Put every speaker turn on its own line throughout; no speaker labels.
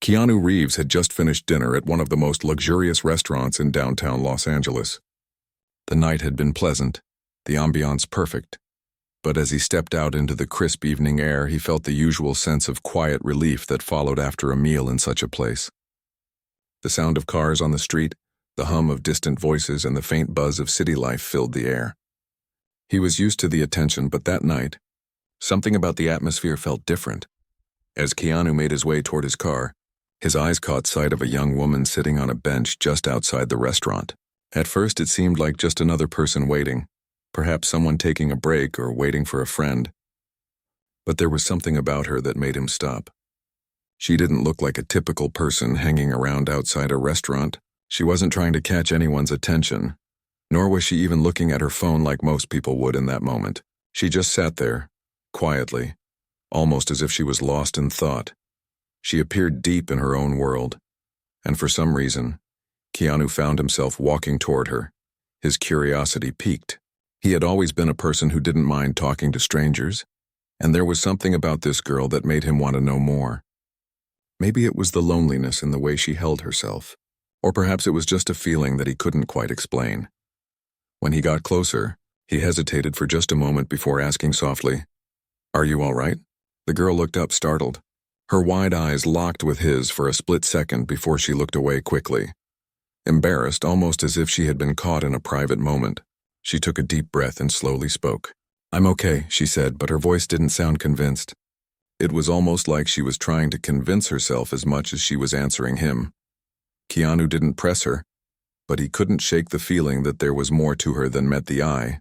Keanu Reeves had just finished dinner at one of the most luxurious restaurants in downtown Los Angeles. The night had been pleasant, the ambiance perfect, but as he stepped out into the crisp evening air, he felt the usual sense of quiet relief that followed after a meal in such a place. The sound of cars on the street, the hum of distant voices, and the faint buzz of city life filled the air. He was used to the attention, but that night, something about the atmosphere felt different. As Keanu made his way toward his car, his eyes caught sight of a young woman sitting on a bench just outside the restaurant. At first, it seemed like just another person waiting, perhaps someone taking a break or waiting for a friend. But there was something about her that made him stop. She didn't look like a typical person hanging around outside a restaurant. She wasn't trying to catch anyone's attention, nor was she even looking at her phone like most people would in that moment. She just sat there, quietly, almost as if she was lost in thought. She appeared deep in her own world, and for some reason, Keanu found himself walking toward her. His curiosity piqued. He had always been a person who didn't mind talking to strangers, and there was something about this girl that made him want to know more. Maybe it was the loneliness in the way she held herself, or perhaps it was just a feeling that he couldn't quite explain. When he got closer, he hesitated for just a moment before asking softly, "Are you all right?" The girl looked up, startled. Her wide eyes locked with his for a split second before she looked away quickly. Embarrassed, almost as if she had been caught in a private moment, she took a deep breath and slowly spoke. "I'm okay," she said, but her voice didn't sound convinced. It was almost like she was trying to convince herself as much as she was answering him. Keanu didn't press her, but he couldn't shake the feeling that there was more to her than met the eye.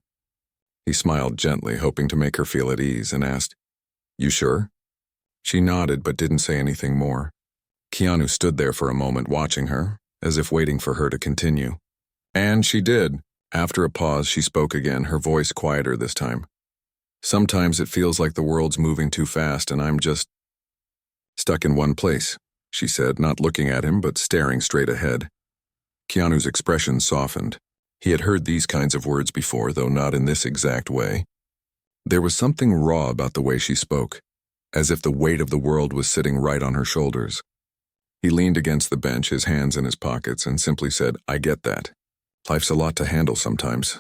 He smiled gently, hoping to make her feel at ease, and asked, "You sure?" She nodded but didn't say anything more. Keanu stood there for a moment watching her, as if waiting for her to continue. And she did. After a pause, she spoke again, her voice quieter this time. "Sometimes it feels like the world's moving too fast and I'm just stuck in one place," she said, not looking at him but staring straight ahead. Keanu's expression softened. He had heard these kinds of words before, though not in this exact way. There was something raw about the way she spoke, as if the weight of the world was sitting right on her shoulders. He leaned against the bench, his hands in his pockets, and simply said, "I get that. Life's a lot to handle sometimes."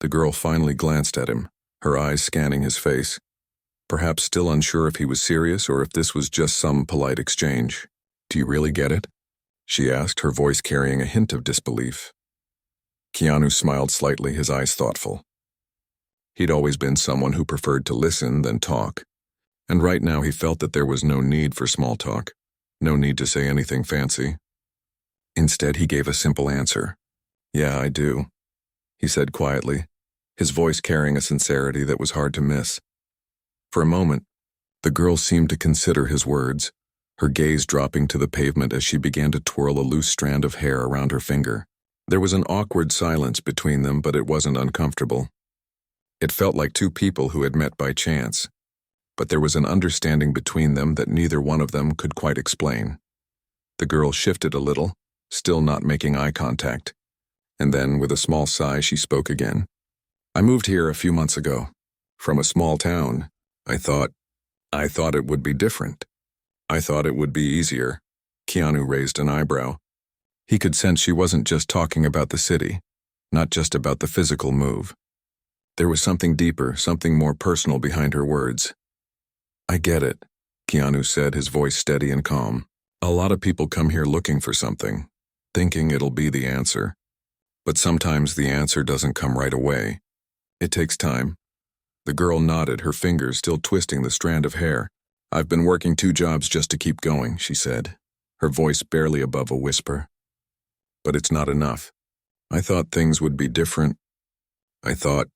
The girl finally glanced at him, her eyes scanning his face, perhaps still unsure if he was serious or if this was just some polite exchange. "Do you really get it?" she asked, her voice carrying a hint of disbelief. Keanu smiled slightly, his eyes thoughtful. He'd always been someone who preferred to listen than talk, and right now he felt that there was no need for small talk, no need to say anything fancy. Instead, he gave a simple answer. "Yeah, I do," he said quietly, his voice carrying a sincerity that was hard to miss. For a moment, the girl seemed to consider his words, her gaze dropping to the pavement as she began to twirl a loose strand of hair around her finger. There was an awkward silence between them, but it wasn't uncomfortable. It felt like two people who had met by chance, but there was an understanding between them that neither one of them could quite explain. The girl shifted a little, still not making eye contact, and then, with a small sigh, she spoke again. "I moved here a few months ago, from a small town. I thought it would be different. I thought it would be easier." Keanu raised an eyebrow. He could sense she wasn't just talking about the city, not just about the physical move. There was something deeper, something more personal behind her words. "I get it," Keanu said, his voice steady and calm. "A lot of people come here looking for something, thinking it'll be the answer. But sometimes the answer doesn't come right away. It takes time." The girl nodded, her fingers still twisting the strand of hair. "I've been working 2 jobs just to keep going," she said, her voice barely above a whisper. "But it's not enough. I thought things would be different. I thought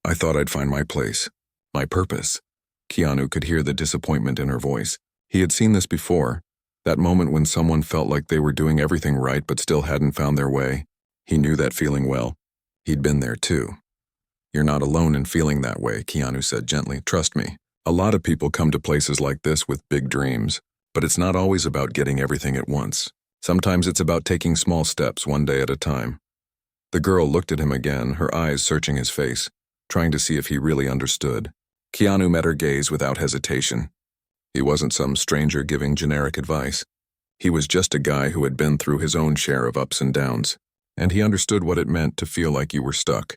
I'd find my place, my purpose." Keanu could hear the disappointment in her voice. He had seen this before, that moment when someone felt like they were doing everything right but still hadn't found their way. He knew that feeling well. He'd been there too. "You're not alone in feeling that way," Keanu said gently. "Trust me. A lot of people come to places like this with big dreams, but it's not always about getting everything at once. Sometimes it's about taking small steps, one day at a time." The girl looked at him again, her eyes searching his face, trying to see if he really understood. Keanu met her gaze without hesitation. He wasn't some stranger giving generic advice. He was just a guy who had been through his own share of ups and downs, and he understood what it meant to feel like you were stuck,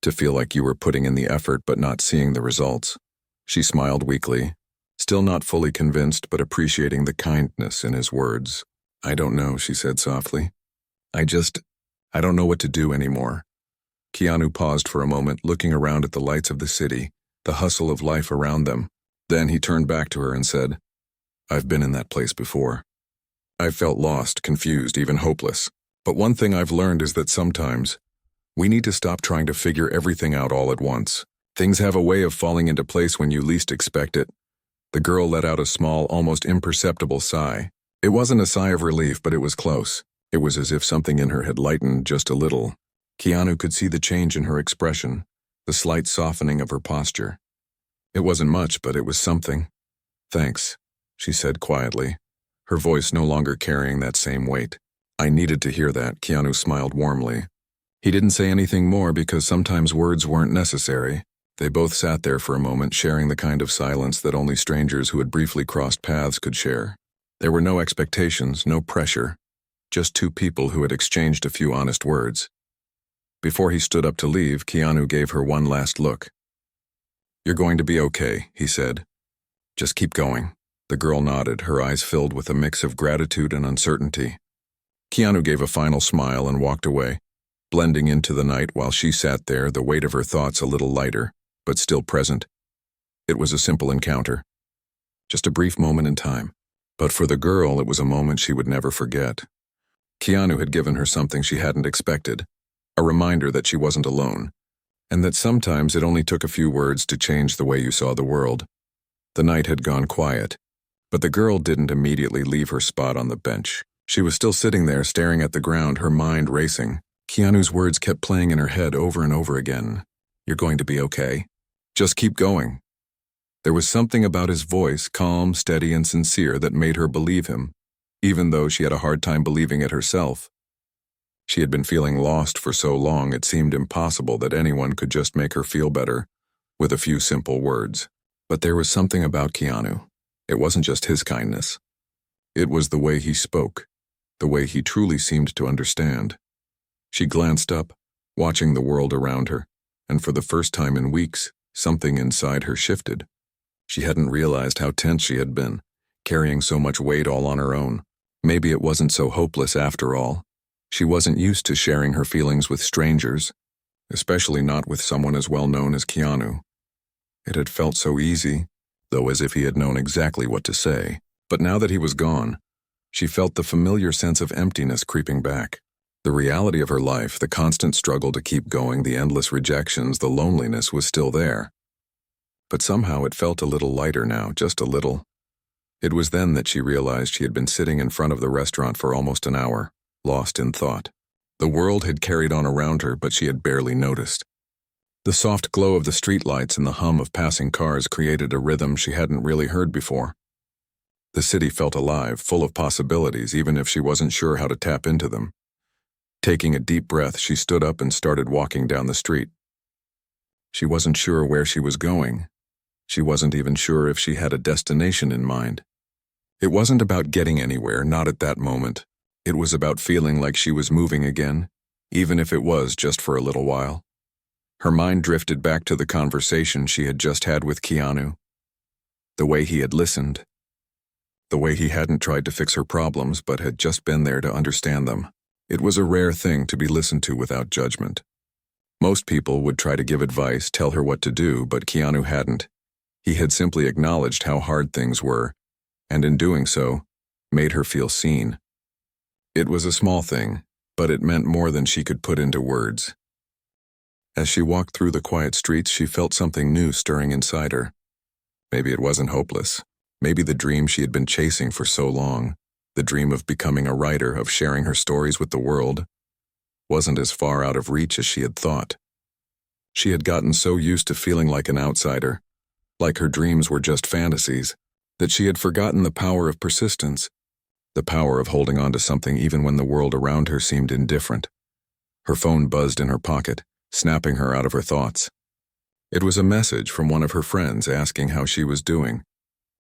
to feel like you were putting in the effort but not seeing the results. She smiled weakly, still not fully convinced but appreciating the kindness in his words. "I don't know," she said softly. I don't know what to do anymore." Keanu paused for a moment, looking around at the lights of the city, the hustle of life around them. Then he turned back to her and said, "I've been in that place before. I've felt lost, confused, even hopeless. But one thing I've learned is that sometimes we need to stop trying to figure everything out all at once. Things have a way of falling into place when you least expect it." The girl let out a small, almost imperceptible sigh. It wasn't a sigh of relief, but it was close. It was as if something in her had lightened just a little. Keanu could see the change in her expression, the slight softening of her posture. It wasn't much, but it was something. "Thanks," she said quietly, her voice no longer carrying that same weight. "I needed to hear that." Keanu smiled warmly. He didn't say anything more because sometimes words weren't necessary. They both sat there for a moment, sharing the kind of silence that only strangers who had briefly crossed paths could share. There were no expectations, no pressure, just two people who had exchanged a few honest words. Before he stood up to leave, Keanu gave her one last look. "You're going to be okay," he said. "Just keep going." The girl nodded, her eyes filled with a mix of gratitude and uncertainty. Keanu gave a final smile and walked away, blending into the night while she sat there, the weight of her thoughts a little lighter, but still present. It was a simple encounter, just a brief moment in time. But for the girl, it was a moment she would never forget. Keanu had given her something she hadn't expected, a reminder that she wasn't alone, and that sometimes it only took a few words to change the way you saw the world. The night had gone quiet, but the girl didn't immediately leave her spot on the bench. She was still sitting there, staring at the ground, her mind racing. Keanu's words kept playing in her head over and over again. "You're going to be okay. Just keep going." There was something about his voice, calm, steady, and sincere, that made her believe him, even though she had a hard time believing it herself. She had been feeling lost for so long it seemed impossible that anyone could just make her feel better with a few simple words. But there was something about Keanu. It wasn't just his kindness. It was the way he spoke, the way he truly seemed to understand. She glanced up, watching the world around her, and for the first time in weeks, something inside her shifted. She hadn't realized how tense she had been, carrying so much weight all on her own. Maybe it wasn't so hopeless after all. She wasn't used to sharing her feelings with strangers, especially not with someone as well known as Keanu. It had felt so easy, though, as if he had known exactly what to say. But now that he was gone, she felt the familiar sense of emptiness creeping back. The reality of her life, the constant struggle to keep going, the endless rejections, the loneliness was still there. But somehow it felt a little lighter now, just a little. It was then that she realized she had been sitting in front of the restaurant for almost an hour, lost in thought. The world had carried on around her, but she had barely noticed. The soft glow of the streetlights and the hum of passing cars created a rhythm she hadn't really heard before. The city felt alive, full of possibilities, even if she wasn't sure how to tap into them. Taking a deep breath, she stood up and started walking down the street. She wasn't sure where she was going. She wasn't even sure if she had a destination in mind. It wasn't about getting anywhere, not at that moment. It was about feeling like she was moving again, even if it was just for a little while. Her mind drifted back to the conversation she had just had with Keanu. The way he had listened. The way he hadn't tried to fix her problems but had just been there to understand them. It was a rare thing to be listened to without judgment. Most people would try to give advice, tell her what to do, but Keanu hadn't. He had simply acknowledged how hard things were, and in doing so, made her feel seen. It was a small thing, but it meant more than she could put into words. As she walked through the quiet streets, she felt something new stirring inside her. Maybe it wasn't hopeless. Maybe the dream she had been chasing for so long, the dream of becoming a writer, of sharing her stories with the world, wasn't as far out of reach as she had thought. She had gotten so used to feeling like an outsider, like her dreams were just fantasies, that she had forgotten the power of persistence, the power of holding on to something even when the world around her seemed indifferent. Her phone buzzed in her pocket, snapping her out of her thoughts. It was a message from one of her friends asking how she was doing.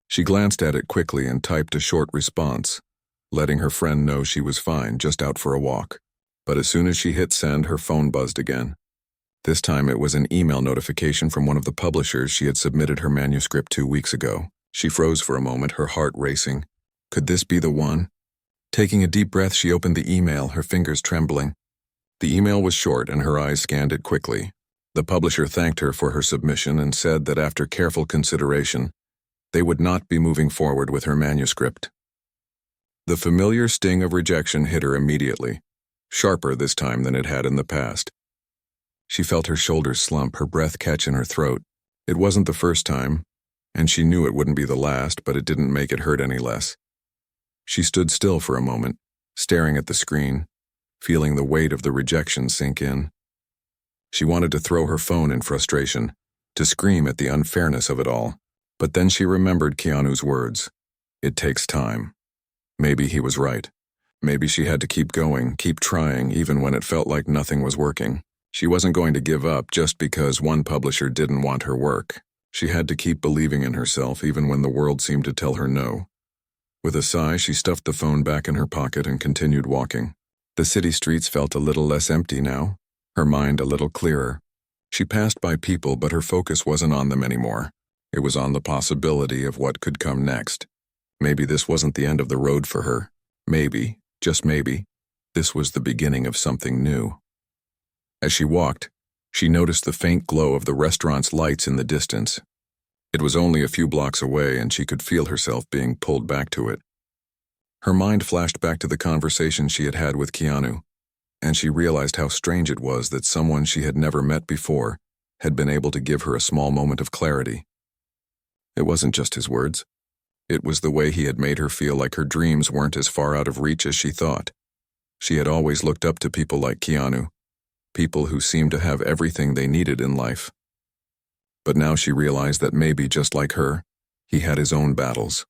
She glanced at it quickly and typed a short response. letting her friend know she was fine, just out for a walk. But as soon as she hit send, her phone buzzed again. This time it was an email notification from one of the publishers she had submitted her manuscript 2 weeks ago. She froze for a moment, her heart racing. Could this be the one? Taking a deep breath, she opened the email, her fingers trembling. The email was short and her eyes scanned it quickly. The publisher thanked her for her submission and said that after careful consideration, they would not be moving forward with her manuscript. The familiar sting of rejection hit her immediately, sharper this time than it had in the past. She felt her shoulders slump, her breath catch in her throat. It wasn't the first time, and she knew it wouldn't be the last, but it didn't make it hurt any less. She stood still for a moment, staring at the screen, feeling the weight of the rejection sink in. She wanted to throw her phone in frustration, to scream at the unfairness of it all. But then she remembered Keanu's words. It takes time. Maybe he was right. Maybe she had to keep going, keep trying, even when it felt like nothing was working. She wasn't going to give up just because one publisher didn't want her work. She had to keep believing in herself, even when the world seemed to tell her no. With a sigh, she stuffed the phone back in her pocket and continued walking. The city streets felt a little less empty now, her mind a little clearer. She passed by people, but her focus wasn't on them anymore. It was on the possibility of what could come next. Maybe this wasn't the end of the road for her. Maybe, just maybe, this was the beginning of something new. As she walked, she noticed the faint glow of the restaurant's lights in the distance. It was only a few blocks away, and she could feel herself being pulled back to it. Her mind flashed back to the conversation she had had with Keanu, and she realized how strange it was that someone she had never met before had been able to give her a small moment of clarity. It wasn't just his words. It was the way he had made her feel like her dreams weren't as far out of reach as she thought. She had always looked up to people like Keanu, people who seemed to have everything they needed in life. But now she realized that maybe, just like her, he had his own battles.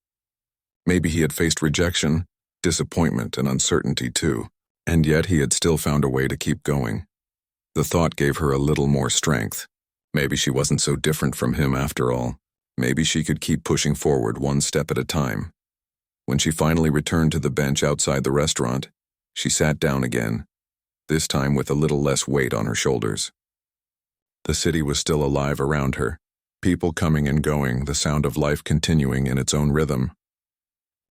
Maybe he had faced rejection, disappointment, and uncertainty too, and yet he had still found a way to keep going. The thought gave her a little more strength. Maybe she wasn't so different from him after all. Maybe she could keep pushing forward one step at a time. When she finally returned to the bench outside the restaurant, she sat down again, this time with a little less weight on her shoulders. The city was still alive around her, people coming and going, the sound of life continuing in its own rhythm.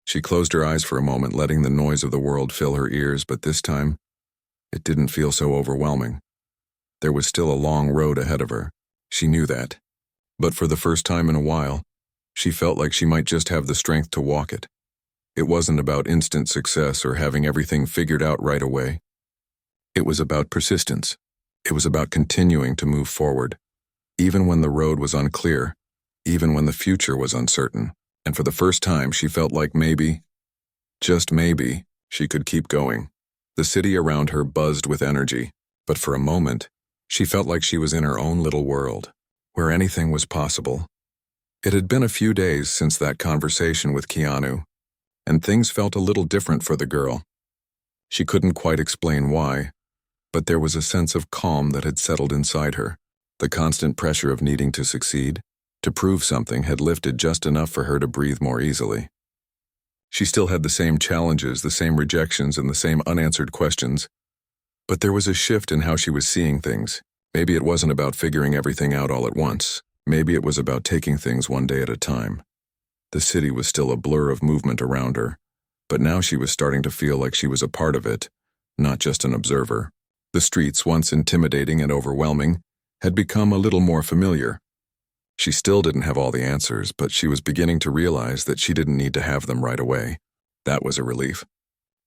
She closed her eyes for a moment, letting the noise of the world fill her ears, but this time, it didn't feel so overwhelming. There was still a long road ahead of her. She knew that. But for the first time in a while, she felt like she might just have the strength to walk it. It wasn't about instant success or having everything figured out right away. It was about persistence. It was about continuing to move forward, even when the road was unclear, even when the future was uncertain. And for the first time, she felt like maybe, just maybe, she could keep going. The city around her buzzed with energy, but for a moment, she felt like she was in her own little world, where anything was possible. It had been a few days since that conversation with Keanu, and things felt a little different for the girl. She couldn't quite explain why, but there was a sense of calm that had settled inside her. The constant pressure of needing to succeed, to prove something, had lifted just enough for her to breathe more easily. She still had the same challenges, the same rejections, and the same unanswered questions, but there was a shift in how she was seeing things. Maybe it wasn't about figuring everything out all at once. Maybe it was about taking things one day at a time. The city was still a blur of movement around her, but now she was starting to feel like she was a part of it, not just an observer. The streets, once intimidating and overwhelming, had become a little more familiar. She still didn't have all the answers, but she was beginning to realize that she didn't need to have them right away. That was a relief.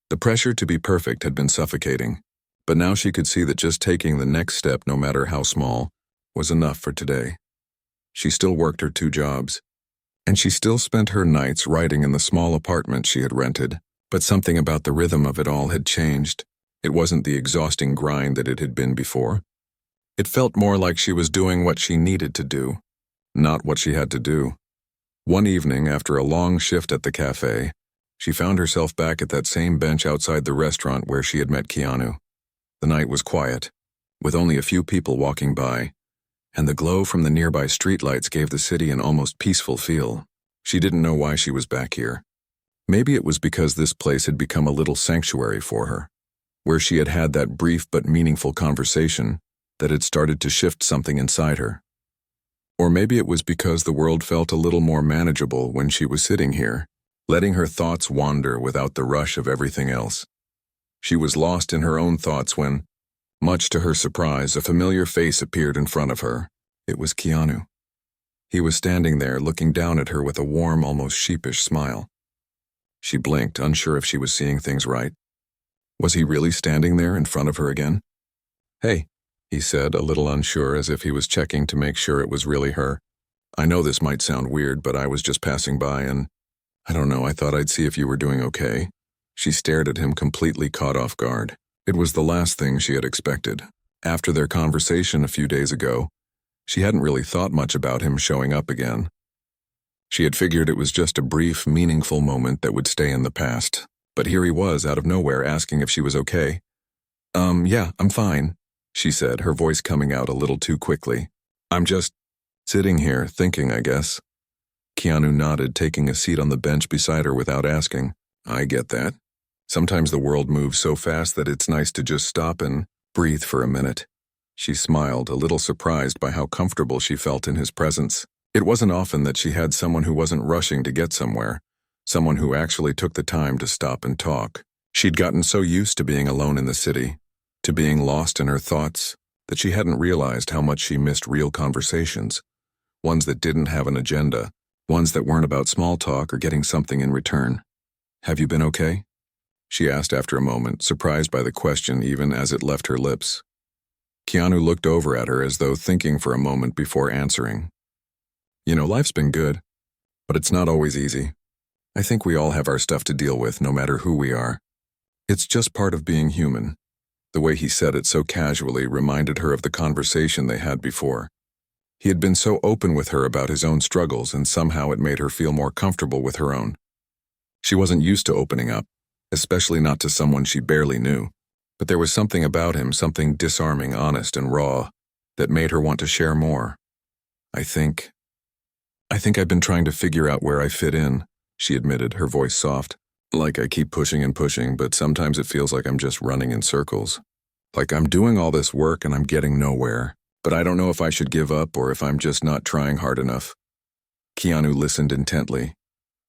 The pressure to be perfect had been suffocating, but now she could see that just taking the next step, no matter how small, was enough for today. She still worked her 2 jobs, and she still spent her nights writing in the small apartment she had rented, but something about the rhythm of it all had changed. It wasn't the exhausting grind that it had been before. It felt more like she was doing what she needed to do, not what she had to do. One evening, after a long shift at the cafe, she found herself back at that same bench outside the restaurant where she had met Keanu. The night was quiet, with only a few people walking by, and the glow from the nearby streetlights gave the city an almost peaceful feel. She didn't know why she was back here. Maybe it was because this place had become a little sanctuary for her, where she had had that brief but meaningful conversation that had started to shift something inside her. Or maybe it was because the world felt a little more manageable when she was sitting here, letting her thoughts wander without the rush of everything else. She was lost in her own thoughts when, much to her surprise, a familiar face appeared in front of her. It was Keanu. He was standing there looking down at her with a warm, almost sheepish smile. She blinked, unsure if she was seeing things right. Was he really standing there in front of her again? "Hey," he said, a little unsure, as if he was checking to make sure it was really her. "I know this might sound weird, but I was just passing by and, I don't know, I thought I'd see if you were doing okay." She stared at him, completely caught off guard. It was the last thing she had expected. After their conversation a few days ago, she hadn't really thought much about him showing up again. She had figured it was just a brief, meaningful moment that would stay in the past. But here he was, out of nowhere, asking if she was okay. Yeah, I'm fine," she said, her voice coming out a little too quickly. "I'm just sitting here, thinking, I guess." Keanu nodded, taking a seat on the bench beside her without asking. "I get that. Sometimes the world moves so fast that it's nice to just stop and breathe for a minute." She smiled, a little surprised by how comfortable she felt in his presence. It wasn't often that she had someone who wasn't rushing to get somewhere, someone who actually took the time to stop and talk. She'd gotten so used to being alone in the city, to being lost in her thoughts, that she hadn't realized how much she missed real conversations, ones that didn't have an agenda, ones that weren't about small talk or getting something in return. "Have you been okay?" she asked after a moment, surprised by the question even as it left her lips. Keanu looked over at her as though thinking for a moment before answering. "You know, life's been good, but it's not always easy. I think we all have our stuff to deal with, no matter who we are. It's just part of being human." The way he said it so casually reminded her of the conversation they had before. He had been so open with her about his own struggles, and somehow it made her feel more comfortable with her own. She wasn't used to opening up, especially not to someone she barely knew. But there was something about him, something disarming, honest, and raw, that made her want to share more. I think I've been trying to figure out where I fit in," she admitted, her voice soft. "Like I keep pushing and pushing, but sometimes it feels like I'm just running in circles. Like I'm doing all this work and I'm getting nowhere, but I don't know if I should give up or if I'm just not trying hard enough." Keanu listened intently,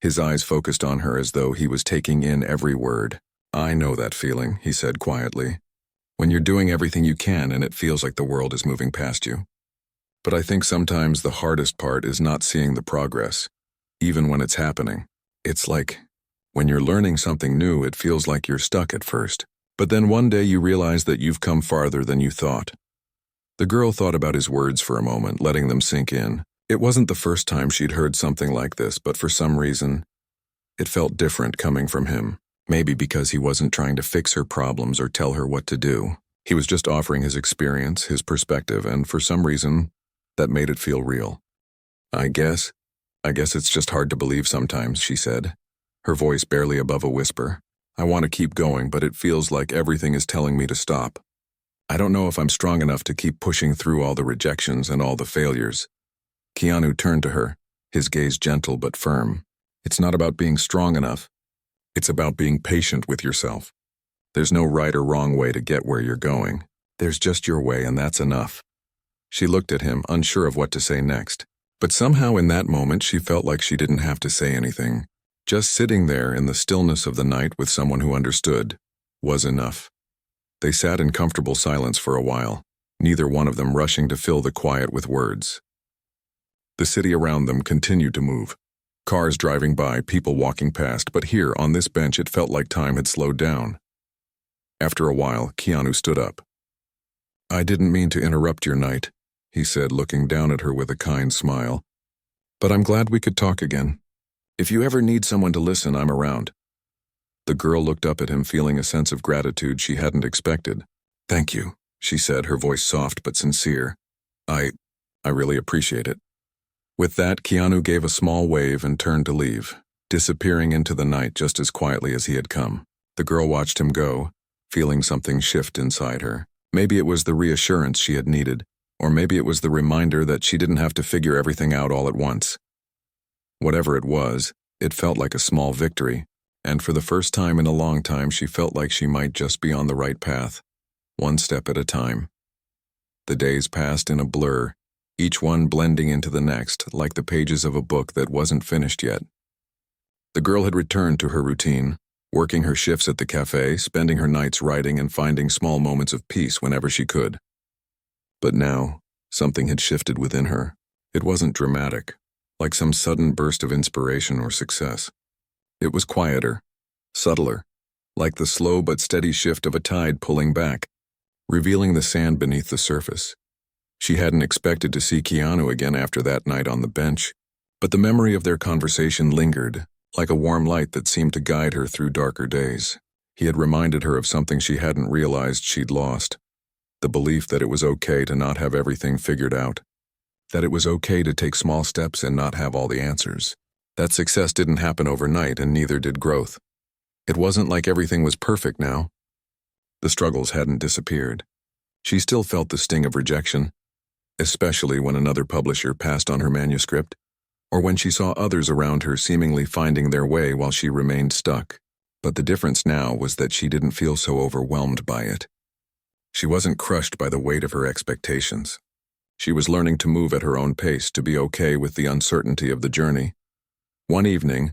his eyes focused on her as though he was taking in every word. "I know that feeling," he said quietly, "when you're doing everything you can and it feels like the world is moving past you. But I think sometimes the hardest part is not seeing the progress, even when it's happening. It's like, when you're learning something new, it feels like you're stuck at first. But then one day you realize that you've come farther than you thought." The girl thought about his words for a moment, letting them sink in. It wasn't the first time she'd heard something like this, but for some reason, it felt different coming from him. Maybe because he wasn't trying to fix her problems or tell her what to do. He was just offering his experience, his perspective, and for some reason, that made it feel real. I guess it's just hard to believe sometimes," she said, her voice barely above a whisper. "I want to keep going, but it feels like everything is telling me to stop. I don't know if I'm strong enough to keep pushing through all the rejections and all the failures." Keanu turned to her, his gaze gentle but firm. "It's not about being strong enough. It's about being patient with yourself. There's no right or wrong way to get where you're going. There's just your way, and that's enough." She looked at him, unsure of what to say next. But somehow in that moment she felt like she didn't have to say anything. Just sitting there in the stillness of the night with someone who understood was enough. They sat in comfortable silence for a while, neither one of them rushing to fill the quiet with words. The city around them continued to move. Cars driving by, people walking past, but here, on this bench, it felt like time had slowed down. After a while, Keanu stood up. "I didn't mean to interrupt your night," he said, looking down at her with a kind smile. "But I'm glad we could talk again. If you ever need someone to listen, I'm around." The girl looked up at him, feeling a sense of gratitude she hadn't expected. "Thank you," she said, her voice soft but sincere. I really appreciate it." With that, Keanu gave a small wave and turned to leave, disappearing into the night just as quietly as he had come. The girl watched him go, feeling something shift inside her. Maybe it was the reassurance she had needed, or maybe it was the reminder that she didn't have to figure everything out all at once. Whatever it was, it felt like a small victory, And for the first time in a long time, she felt like she might just be on the right path, one step at a time. The days passed in a blur, each one blending into the next, like the pages of a book that wasn't finished yet. The girl had returned to her routine, working her shifts at the cafe, spending her nights writing and finding small moments of peace whenever she could. But now, something had shifted within her. It wasn't dramatic, like some sudden burst of inspiration or success. It was quieter, subtler, like the slow but steady shift of a tide pulling back, revealing the sand beneath the surface. She hadn't expected to see Keanu again after that night on the bench, but the memory of their conversation lingered, like a warm light that seemed to guide her through darker days. He had reminded her of something she hadn't realized she'd lost, the belief that it was okay to not have everything figured out, that it was okay to take small steps and not have all the answers. That success didn't happen overnight, and neither did growth. It wasn't like everything was perfect now. The struggles hadn't disappeared. She still felt the sting of rejection, especially when another publisher passed on her manuscript, or when she saw others around her seemingly finding their way while she remained stuck. But the difference now was that she didn't feel so overwhelmed by it. She wasn't crushed by the weight of her expectations. She was learning to move at her own pace, to be okay with the uncertainty of the journey. One evening,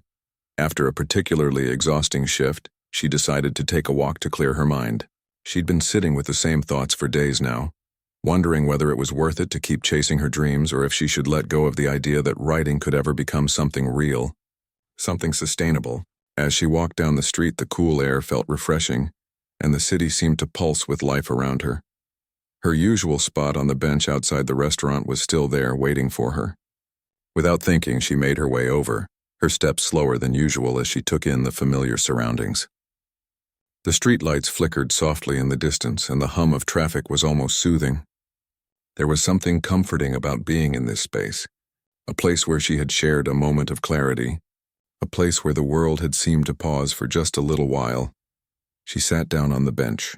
after a particularly exhausting shift, she decided to take a walk to clear her mind. She'd been sitting with the same thoughts for days now, wondering whether it was worth it to keep chasing her dreams or if she should let go of the idea that writing could ever become something real, something sustainable. As she walked down the street, the cool air felt refreshing, and the city seemed to pulse with life around her. Her usual spot on the bench outside the restaurant was still there, waiting for her. Without thinking, she made her way over, her steps slower than usual as she took in the familiar surroundings. The streetlights flickered softly in the distance, and the hum of traffic was almost soothing. There was something comforting about being in this space, a place where she had shared a moment of clarity, a place where the world had seemed to pause for just a little while. She sat down on the bench,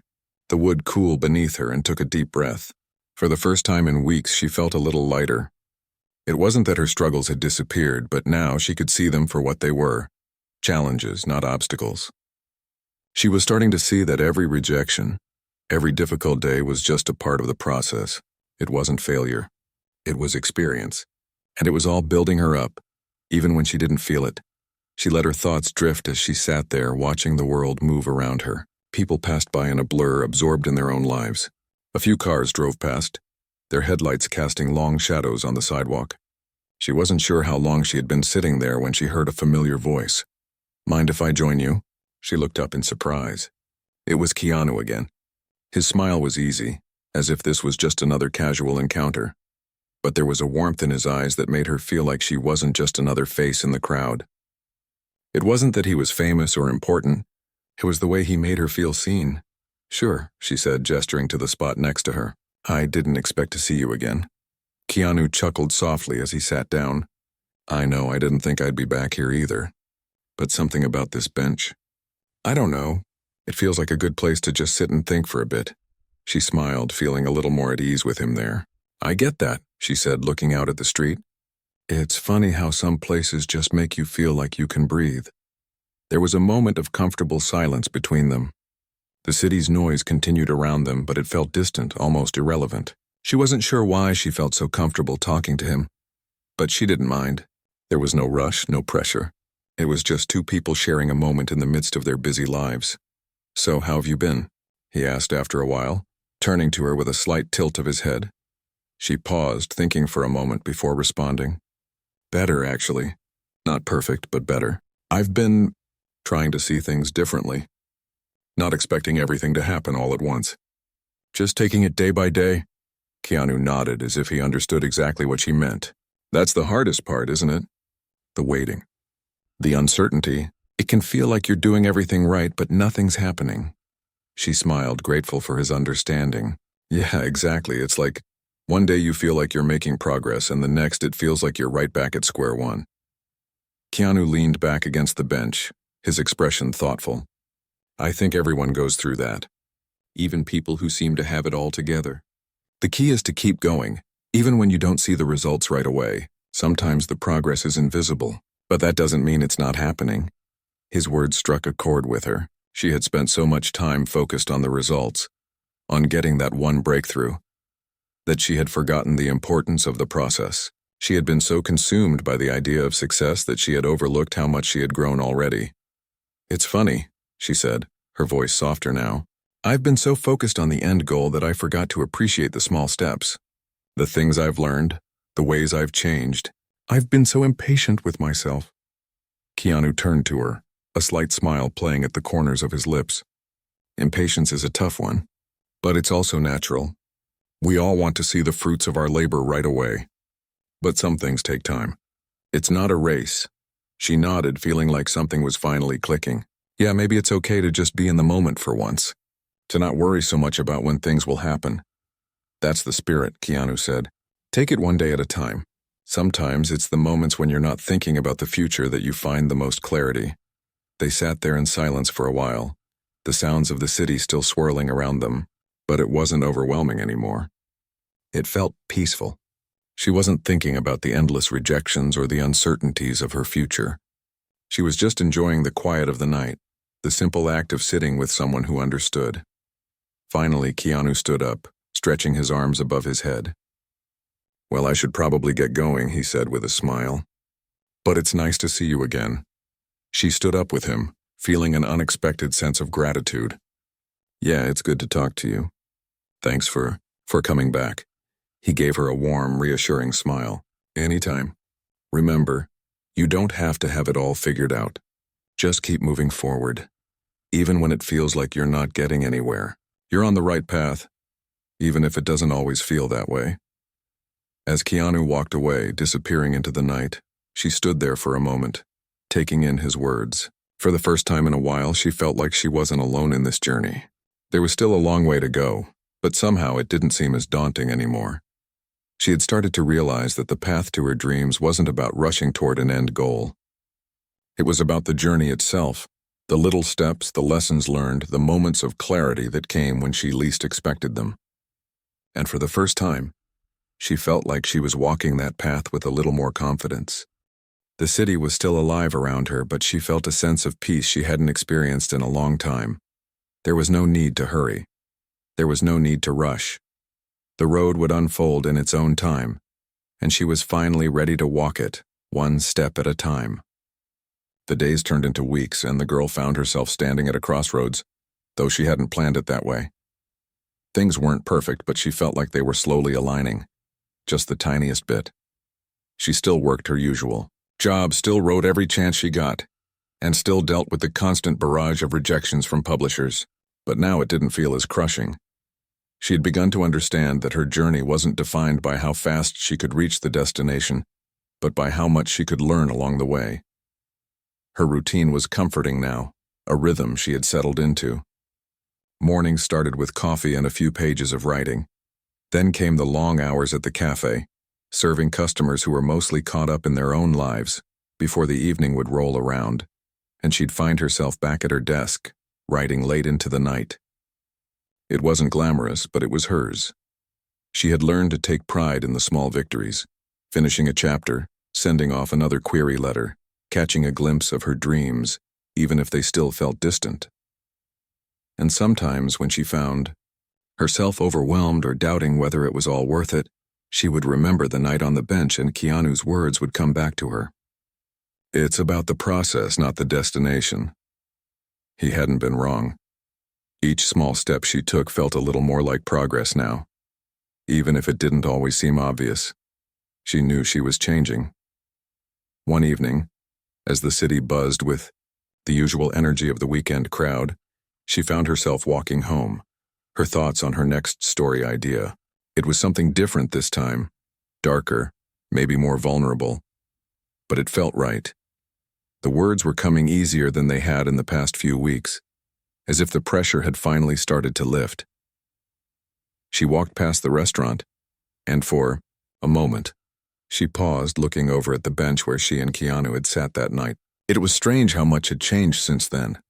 the wood cool beneath her, and took a deep breath. For the first time in weeks, she felt a little lighter. It wasn't that her struggles had disappeared, but now she could see them for what they were, challenges, not obstacles. She was starting to see that every rejection, every difficult day was just a part of the process. It wasn't failure. It was experience. And it was all building her up, even when she didn't feel it. She let her thoughts drift as she sat there watching the world move around her. People passed by in a blur, absorbed in their own lives. A few cars drove past, their headlights casting long shadows on the sidewalk. She wasn't sure how long she had been sitting there when she heard a familiar voice. "Mind if I join you?" She looked up in surprise. It was Keanu again. His smile was easy, as if this was just another casual encounter. But there was a warmth in his eyes that made her feel like she wasn't just another face in the crowd. It wasn't that he was famous or important. It was the way he made her feel seen. "Sure," she said, gesturing to the spot next to her. "I didn't expect to see you again." Keanu chuckled softly as he sat down. "I know, I didn't think I'd be back here either. But something about this bench. I don't know. It feels like a good place to just sit and think for a bit." She smiled, feeling a little more at ease with him there. "I get that," she said, looking out at the street. "It's funny how some places just make you feel like you can breathe." There was a moment of comfortable silence between them. The city's noise continued around them, but it felt distant, almost irrelevant. She wasn't sure why she felt so comfortable talking to him, but she didn't mind. There was no rush, no pressure. It was just two people sharing a moment in the midst of their busy lives. "So, how have you been?" he asked after a while, turning to her with a slight tilt of his head. She paused, thinking for a moment before responding. "Better, actually. Not perfect, but better. I've been trying to see things differently. Not expecting everything to happen all at once. Just taking it day by day." Keanu nodded as if he understood exactly what she meant. "That's the hardest part, isn't it? The waiting. The uncertainty. It can feel like you're doing everything right, but nothing's happening." She smiled, grateful for his understanding. "Yeah, exactly. It's like one day you feel like you're making progress, and the next it feels like you're right back at square one." Keanu leaned back against the bench, his expression thoughtful. "I think everyone goes through that. Even people who seem to have it all together. The key is to keep going, even when you don't see the results right away. Sometimes the progress is invisible, but that doesn't mean it's not happening. His words struck a chord with her. She had spent so much time focused on the results, on getting that one breakthrough, that she had forgotten the importance of the process. She had been so consumed by the idea of success that she had overlooked how much she had grown already. "It's funny," she said, her voice softer now. "I've been so focused on the end goal that I forgot to appreciate the small steps. The things I've learned, the ways I've changed. I've been so impatient with myself." Keanu turned to her, a slight smile playing at the corners of his lips. "Impatience is a tough one, but it's also natural. We all want to see the fruits of our labor right away. But some things take time. It's not a race." She nodded, feeling like something was finally clicking. "Yeah, maybe it's okay to just be in the moment for once. To not worry so much about when things will happen." "That's the spirit," Keanu said. "Take it one day at a time. Sometimes it's the moments when you're not thinking about the future that you find the most clarity." They sat there in silence for a while, the sounds of the city still swirling around them, but it wasn't overwhelming anymore. It felt peaceful. She wasn't thinking about the endless rejections or the uncertainties of her future. She was just enjoying the quiet of the night, the simple act of sitting with someone who understood. Finally, Keanu stood up, stretching his arms above his head. "Well, I should probably get going," he said with a smile. "But it's nice to see you again." She stood up with him, feeling an unexpected sense of gratitude. "Yeah, it's good to talk to you. Thanks for coming back." He gave her a warm, reassuring smile. "Anytime. Remember, you don't have to have it all figured out. Just keep moving forward. Even when it feels like you're not getting anywhere, you're on the right path, even if it doesn't always feel that way." As Keanu walked away, disappearing into the night, she stood there for a moment, taking in his words. For the first time in a while, she felt like she wasn't alone in this journey. There was still a long way to go, but somehow it didn't seem as daunting anymore. She had started to realize that the path to her dreams wasn't about rushing toward an end goal. It was about the journey itself, the little steps, the lessons learned, the moments of clarity that came when she least expected them. And for the first time, she felt like she was walking that path with a little more confidence. The city was still alive around her, but she felt a sense of peace she hadn't experienced in a long time. There was no need to hurry. There was no need to rush. The road would unfold in its own time, and she was finally ready to walk it, one step at a time. The days turned into weeks, and the girl found herself standing at a crossroads, though she hadn't planned it that way. Things weren't perfect, but she felt like they were slowly aligning, just the tiniest bit. She still worked her usual job, still wrote every chance she got, and still dealt with the constant barrage of rejections from publishers, but now it didn't feel as crushing. She had begun to understand that her journey wasn't defined by how fast she could reach the destination, but by how much she could learn along the way. Her routine was comforting now, a rhythm she had settled into. Mornings started with coffee and a few pages of writing. Then came the long hours at the cafe, serving customers who were mostly caught up in their own lives, before the evening would roll around, and she'd find herself back at her desk, writing late into the night. It wasn't glamorous, but it was hers. She had learned to take pride in the small victories, finishing a chapter, sending off another query letter, catching a glimpse of her dreams, even if they still felt distant. And sometimes when she found herself overwhelmed or doubting whether it was all worth it, she would remember the night on the bench and Keanu's words would come back to her. "It's about the process, not the destination." He hadn't been wrong. Each small step she took felt a little more like progress now. Even if it didn't always seem obvious, she knew she was changing. One evening, as the city buzzed with the usual energy of the weekend crowd, she found herself walking home, her thoughts on her next story idea. It was something different this time, darker, maybe more vulnerable, but it felt right. The words were coming easier than they had in the past few weeks, as if the pressure had finally started to lift. She walked past the restaurant, and for a moment, she paused, looking over at the bench where she and Keanu had sat that night. It was strange how much had changed since then.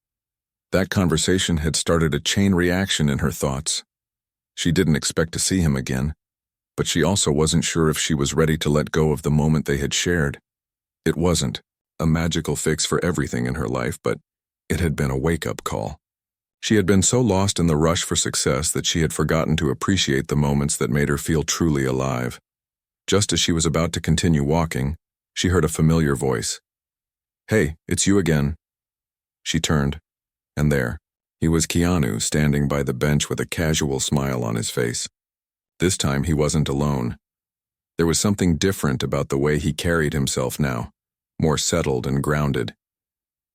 That conversation had started a chain reaction in her thoughts. She didn't expect to see him again, but she also wasn't sure if she was ready to let go of the moment they had shared. It wasn't a magical fix for everything in her life, but It had been a wake-up call. She had been so lost in the rush for success that she had forgotten to appreciate the moments that made her feel truly alive. Just as she was about to continue walking, she heard a familiar voice. "Hey, it's you again." She turned, and there, he was Keanu standing by the bench with a casual smile on his face. This time he wasn't alone. There was something different about the way he carried himself now, more settled and grounded.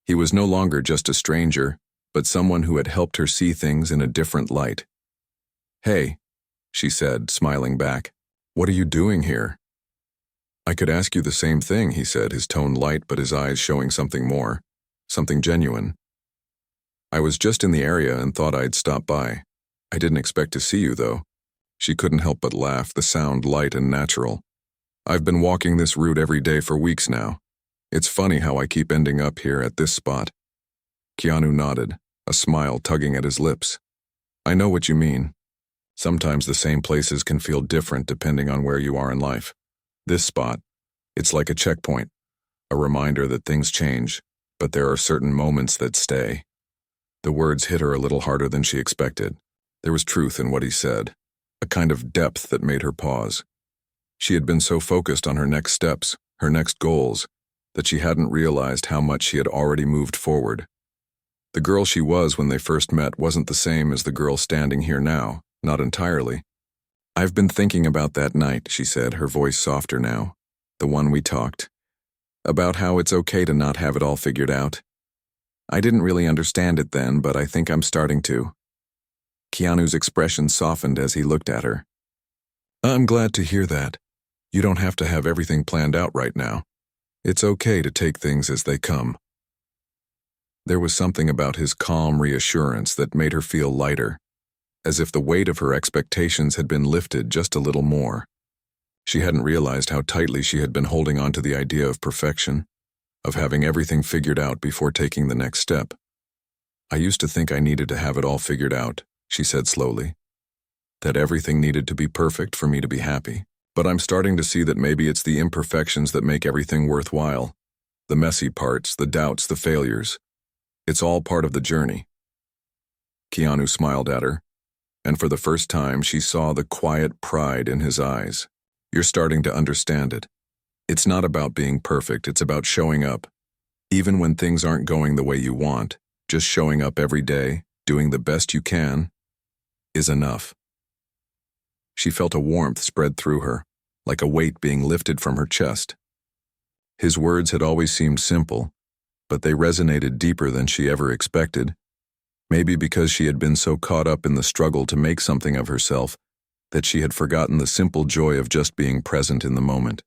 He was no longer just a stranger, but someone who had helped her see things in a different light. "Hey," she said, smiling back. "What are you doing here?" "I could ask you the same thing," he said, his tone light but his eyes showing something more, something genuine. "I was just in the area and thought I'd stop by. I didn't expect to see you, though." She couldn't help but laugh, the sound light and natural. "I've been walking this route every day for weeks now. It's funny how I keep ending up here at this spot." Keanu nodded, a smile tugging at his lips. "I know what you mean. Sometimes the same places can feel different depending on where you are in life. This spot, it's like a checkpoint, a reminder that things change, but there are certain moments that stay." The words hit her a little harder than she expected. There was truth in what he said, a kind of depth that made her pause. She had been so focused on her next steps, her next goals, that she hadn't realized how much she had already moved forward. The girl she was when they first met wasn't the same as the girl standing here now, not entirely. "I've been thinking about that night," she said, her voice softer now, "the one we talked. About how it's okay to not have it all figured out. I didn't really understand it then, but I think I'm starting to." Keanu's expression softened as he looked at her. "I'm glad to hear that. You don't have to have everything planned out right now. It's okay to take things as they come." There was something about his calm reassurance that made her feel lighter, as if the weight of her expectations had been lifted just a little more. She hadn't realized how tightly she had been holding on to the idea of perfection, of having everything figured out before taking the next step. "I used to think I needed to have it all figured out," she said slowly, "that everything needed to be perfect for me to be happy. But I'm starting to see that maybe it's the imperfections that make everything worthwhile. The messy parts, the doubts, the failures. It's all part of the journey." Keanu smiled at her, and for the first time she saw the quiet pride in his eyes. "You're starting to understand it. It's not about being perfect, it's about showing up. Even when things aren't going the way you want, just showing up every day, doing the best you can, is enough." She felt a warmth spread through her, like a weight being lifted from her chest. His words had always seemed simple, but they resonated deeper than she ever expected. Maybe because she had been so caught up in the struggle to make something of herself that she had forgotten the simple joy of just being present in the moment.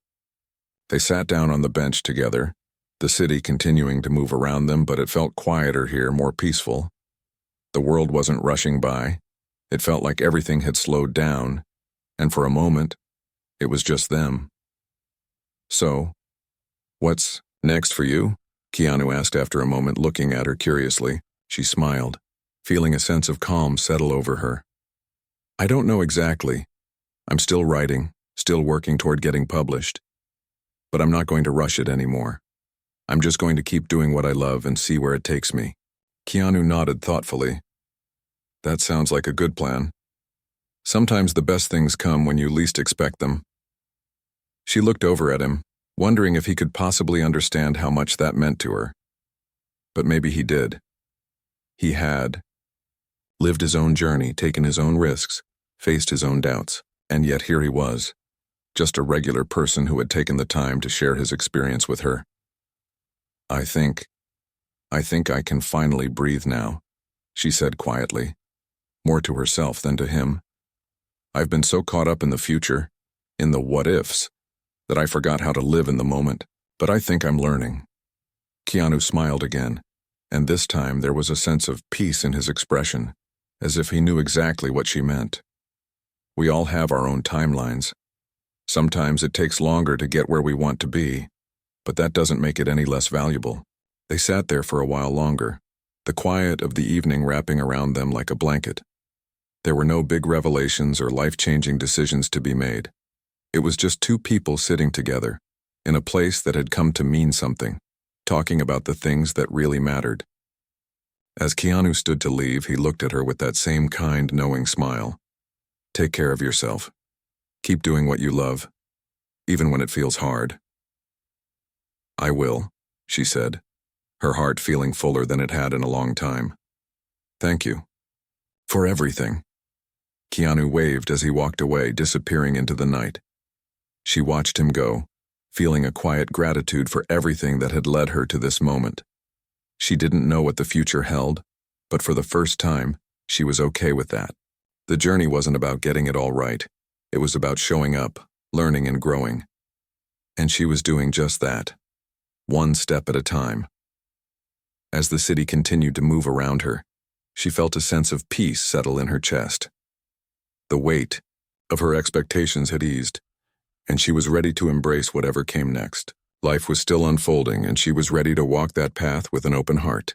They sat down on the bench together, the city continuing to move around them, but it felt quieter here, more peaceful. The world wasn't rushing by. It felt like everything had slowed down, and for a moment, it was just them. "So, what's next for you?" Keanu asked after a moment, looking at her curiously. She smiled, feeling a sense of calm settle over her. "I don't know exactly. I'm still writing, still working toward getting published. But I'm not going to rush it anymore. I'm just going to keep doing what I love and see where it takes me." Keanu nodded thoughtfully. "That sounds like a good plan. Sometimes the best things come when you least expect them." She looked over at him, wondering if he could possibly understand how much that meant to her. But maybe he did. He had lived his own journey, taken his own risks, faced his own doubts, and yet here he was, just a regular person who had taken the time to share his experience with her. I think I can finally breathe now," she said quietly, more to herself than to him. "I've been so caught up in the future, in the what-ifs, that I forgot how to live in the moment, but I think I'm learning." Keanu smiled again, and this time there was a sense of peace in his expression, as if he knew exactly what she meant. We all have our own timelines. Sometimes it takes longer to get where we want to be, but that doesn't make it any less valuable. They sat there for a while longer, the quiet of the evening wrapping around them like a blanket. There were no big revelations or life-changing decisions to be made. It was just two people sitting together, in a place that had come to mean something, talking about the things that really mattered. As Keanu stood to leave, he looked at her with that same kind, knowing smile. Take care of yourself. Keep doing what you love, even when it feels hard. I will, she said, her heart feeling fuller than it had in a long time. Thank you. For everything. Keanu waved as he walked away, disappearing into the night. She watched him go, feeling a quiet gratitude for everything that had led her to this moment. She didn't know what the future held, but for the first time, she was okay with that. The journey wasn't about getting it all right. It was about showing up, learning and growing. And she was doing just that, one step at a time. As the city continued to move around her, she felt a sense of peace settle in her chest. The weight of her expectations had eased, and she was ready to embrace whatever came next. Life was still unfolding, and she was ready to walk that path with an open heart.